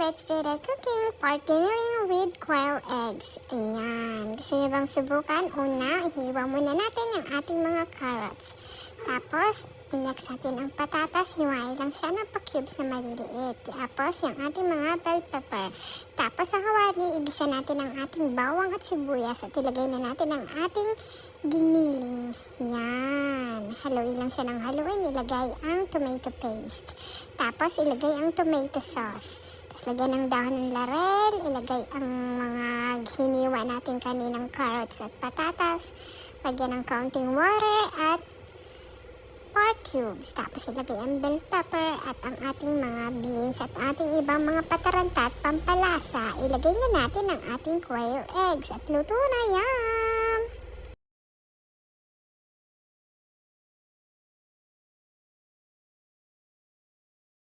let's do the cooking part dinnering with quail eggs. Ayan. Gusto niyo bang subukan? Una, ihiwa muna natin yung ating mga carrots. Tapos, next natin ang patatas. Hiwain lang siya ng pa-cubes na maliliit. Tapos, yung ating mga bell pepper. Tapos, sa kawali, igisa natin ang ating bawang at sibuyas. At ilagay na natin ang ating giniling. Yan. Haluin lang siya ng haluin. Ilagay ang tomato paste. Tapos, ilagay ang tomato sauce. Tapos, lagyan ng dahon ng laurel. Ilagay ang mga hiniwa natin kaninang carrots at patatas. Lagyan ng kaunting water at pork cubes. Tapos, ilagay ang bell pepper at ang ating mga beans at ating ibang mga pataranta at pampalasa. Ilagay na natin ang ating quail eggs at luto na yan!